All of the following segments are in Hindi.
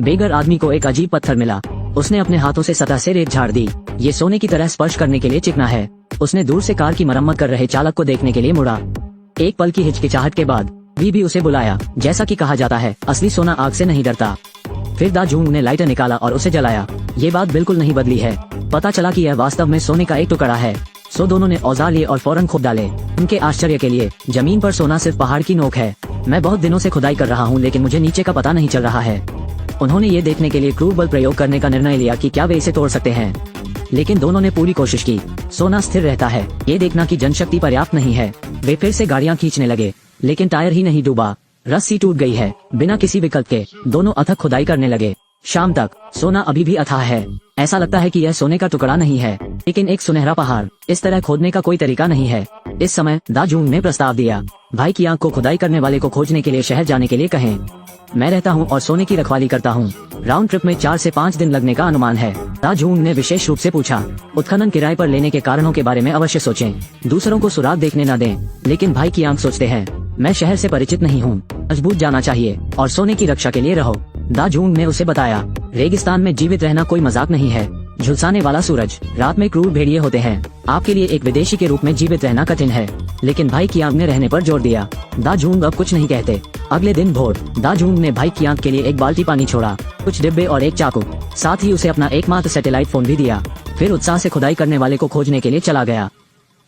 बेगर आदमी को एक अजीब पत्थर मिला। उसने अपने हाथों से सतह से रेत झाड़ दी। ये सोने की तरह स्पर्श करने के लिए चिकना है। उसने दूर से कार की मरम्मत कर रहे चालक को देखने के लिए मुड़ा। एक पल की हिचकिचाहट के बाद भी उसे बुलाया। जैसा कि कहा जाता है, असली सोना आग से नहीं डरता। फिर दा जूंग ने लाइटर निकाला और उसे जलाया। ये बात बिल्कुल नहीं बदली है। पता चला कि यह वास्तव में सोने का एक टुकड़ा है। सो दोनों ने औजार लिए और फौरन खोद डाले। उनके आश्चर्य के लिए जमीन पर सोना सिर्फ पहाड़ की नोक है। मैं बहुत दिनों से खुदाई कर रहा हूँ, लेकिन मुझे नीचे का पता नहीं चल रहा है। उन्होंने ये देखने के लिए क्रूर बल प्रयोग करने का निर्णय लिया कि क्या वे इसे तोड़ सकते हैं, लेकिन दोनों ने पूरी कोशिश की। सोना स्थिर रहता है, ये देखना कि जनशक्ति पर्याप्त नहीं है। वे फिर से गाड़ियां खींचने लगे, लेकिन टायर ही नहीं डूबा। रस्सी टूट गई है। बिना किसी विकल्प के दोनों अथक खुदाई करने लगे। शाम तक सोना अभी भी अथाह है। ऐसा लगता है कि यह सोने का टुकड़ा नहीं है, लेकिन एक सुनहरा पहाड़। इस तरह खोदने का कोई तरीका नहीं है। इस समय दा जूंग ने प्रस्ताव दिया, भाई की आंख को खुदाई करने वाले को खोजने के लिए शहर जाने के लिए कहें। मैं रहता हूँ और सोने की रखवाली करता हूँ। राउंड ट्रिप में 4 से 5 दिन लगने का अनुमान है। दा जूंग ने विशेष रूप से पूछा। उत्खनन किराए पर लेने के कारणों के बारे में अवश्य सोचें। दूसरों को सुराग देखने न दें, लेकिन भाई की आंख सोचते हैं। मैं शहर से परिचित नहीं हूँ। मजबूत जाना चाहिए और सोने की रक्षा के लिए रहो। दा जूंग ने उसे बताया, रेगिस्तान में जीवित रहना कोई मजाक नहीं है। झुलसाने वाला सूरज, रात में क्रूर भेड़िए होते हैं। आपके लिए एक विदेशी के रूप में जीवित रहना कठिन है। लेकिन भाई की आंख ने रहने पर जोर दिया। दा जूंग अब कुछ नहीं कहते। अगले दिन भोर दा जूंग ने भाई की आंख के लिए एक बाल्टी पानी छोड़ा, कुछ डिब्बे और एक चाकू। साथ ही उसे अपना एकमात्र सैटेलाइट फोन भी दिया। फिर उत्साह से खुदाई करने वाले को खोजने के लिए चला गया।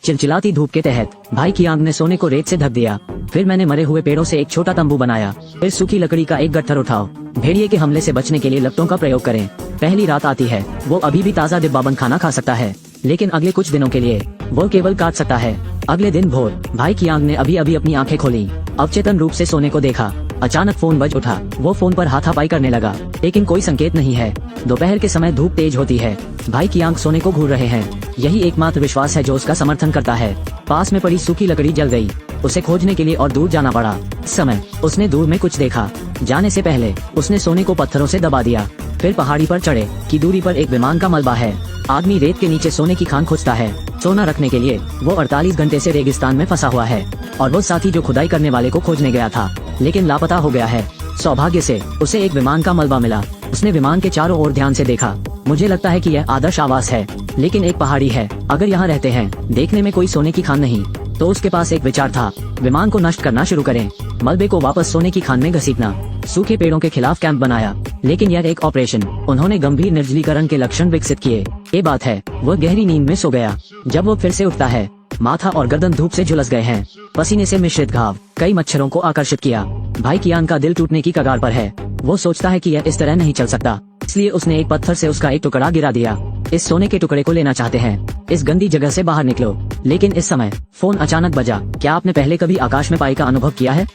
चिलचिलाती धूप के तहत भाई की आंख ने सोने को रेत से ढक दिया। फिर मैंने मरे हुए पेड़ों से एक छोटा तंबू बनाया। फिर सूखी लकड़ी का एक गट्ठर उठाओ। भेड़िए के हमले से बचने के लिए लपटों का प्रयोग करें। पहली रात आती है, वो अभी भी ताज़ा डिब्बाबंद खाना खा सकता है, लेकिन अगले कुछ दिनों के लिए वो केवल काट सकता है। अगले दिन भोर भाई की आंख ने अभी अभी अपनी आंखें खोली। अवचेतन रूप से सोने को देखा। अचानक फोन बज उठा। वो फोन पर हाथापाई करने लगा, लेकिन कोई संकेत नहीं है। दोपहर के समय धूप तेज होती है। भाई की आंख सोने को घूर रहे हैं। यही एकमात्र विश्वास है जो उसका समर्थन करता है। पास में पड़ी सूखी लकड़ी जल गई। उसे खोजने के लिए और दूर जाना पड़ा। इस समय उसने दूर में कुछ देखा। जाने से पहले उसने सोने को पत्थरों से दबा दिया। फिर पहाड़ी पर चढ़े की दूरी पर एक विमान का मलबा है। आदमी रेत के नीचे सोने की खान खोजता है। सोना रखने के लिए वो 48 घंटे से रेगिस्तान में फंसा हुआ है, और वो साथी जो खुदाई करने वाले को खोजने गया था, लेकिन लापता हो गया है। सौभाग्य से उसे एक विमान का मलबा मिला। उसने विमान के चारों ओर ध्यान से देखा। मुझे लगता है कि यह आदर्श आवास है, लेकिन एक पहाड़ी है। अगर यहाँ रहते हैं, देखने में कोई सोने की खान नहीं, तो उसके पास एक विचार था, विमान को नष्ट करना शुरू करें, मलबे को वापस सोने की खान में घसीटना। सूखे पेड़ों के खिलाफ कैंप बनाया, लेकिन यह एक ऑपरेशन। उन्होंने गंभीर निर्जलीकरण के लक्षण विकसित किए। ये बात है, वो गहरी नींद में सो गया। जब वो फिर से उठता है, माथा और गर्दन धूप से झुलस गए हैं। पसीने से मिश्रित घाव कई मच्छरों को आकर्षित किया। भाई की आंख का दिल टूटने की कगार पर है। वो सोचता है कि यह इस तरह नहीं चल सकता, इसलिए उसने एक पत्थर से उसका एक टुकड़ा गिरा दिया। इस सोने के टुकड़े को लेना चाहते हैं, इस गंदी जगह से बाहर निकलो। लेकिन इस समय फोन अचानक बजा। क्या आपने पहले कभी आकाश में पाई का अनुभव किया है?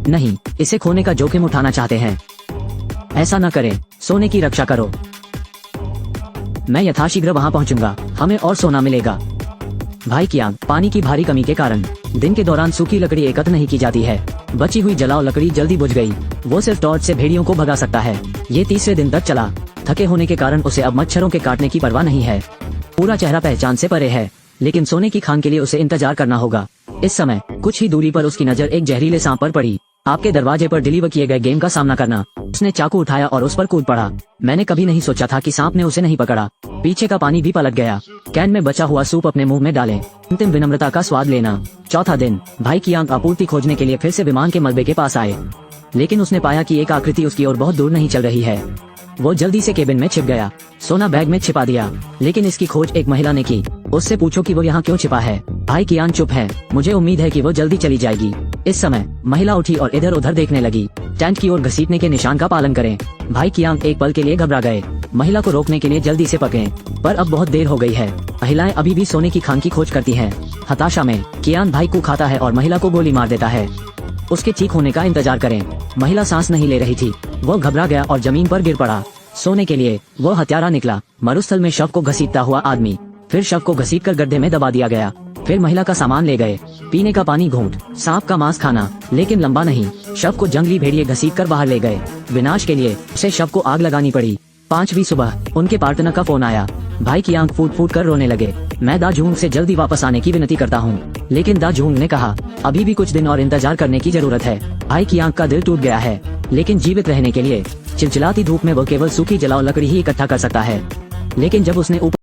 नहीं, इसे खोने का जोखिम उठाना चाहते हैं? ऐसा न करें, सोने की रक्षा करो। मैं यथाशीघ्र वहां पहुंचूंगा, हमें और सोना मिलेगा। भाई की आंख, पानी की भारी कमी के कारण दिन के दौरान सूखी लकड़ी एकत्र नहीं की जाती है। बची हुई जलाओ लकड़ी जल्दी बुझ गई। वो सिर्फ टॉर्च से भेड़ियों को भगा सकता है। ये तीसरे दिन तक चला। थके होने के कारण उसे अब मच्छरों के काटने की परवाह नहीं है। पूरा चेहरा पहचान से परे है, लेकिन सोने की खान के लिए उसे इंतजार करना होगा। इस समय कुछ ही दूरी पर उसकी नजर एक जहरीले सांप पर पड़ी। आपके दरवाजे पर डिलीवर किए गए गेम का सामना करना। उसने चाकू उठाया और उस पर कूद पड़ा। मैंने कभी नहीं सोचा था कि सांप ने उसे नहीं पकड़ा। पीछे का पानी भी पलट गया। कैन में बचा हुआ सूप अपने मुंह में डालें। अंतिम विनम्रता का स्वाद लेना। चौथा दिन भाई की आंख आपूर्ति खोजने के लिए फिर से विमान के मलबे के पास आए, लेकिन उसने पाया कि एक आकृति उसकी ओर बहुत दूर नहीं चल रही है। वो जल्दी से केबिन में छिप गया। सोना बैग में छिपा दिया, लेकिन इसकी खोज एक महिला ने की। उससे पूछो कि वो यहाँ क्यों छिपा है। भाई की आंख चुप है। मुझे उम्मीद है कि वो जल्दी चली जाएगी। इस समय महिला उठी और इधर उधर देखने लगी। टेंट की ओर घसीटने के निशान का पालन करें। भाई की आंख एक पल के लिए घबरा गए। महिला को रोकने के लिए जल्दी से पकड़ें, पर अब बहुत देर हो गई है। महिलाएं अभी भी सोने की खान की खोज करती हैं। हताशा में कियान भाई को खाता है और महिला को गोली मार देता है। उसके ठीक होने का इंतजार करें। महिला सांस नहीं ले रही थी। वो घबरा गया और जमीन पर गिर पड़ा। सोने के लिए वो हत्यारा निकला। मरुस्थल में शव को घसीटता हुआ आदमी। फिर शव को घसीटकर गड्ढे में दबा दिया गया। फिर महिला का सामान ले गए। पीने का पानी घूंट, सांप का मांस खाना, लेकिन लंबा नहीं। शव को जंगली भेड़िए घसीटकर बाहर ले गए। विनाश के लिए उसे शव को आग लगानी पड़ी। 5वीं सुबह उनके पार्टनर का फोन आया। भाई की आंख फूट फूट कर रोने लगे। मैं दाजूंग से जल्दी वापस आने की विनती करता हूँ, लेकिन दाजूंग ने कहा अभी भी कुछ दिन और इंतजार करने की जरूरत है। भाई की आंख का दिल टूट गया है, लेकिन जीवित रहने के लिए चिलचिलाती धूप में वो केवल सूखी जलाओ लकड़ी ही इकट्ठा कर सकता है। लेकिन जब उसने ऊपर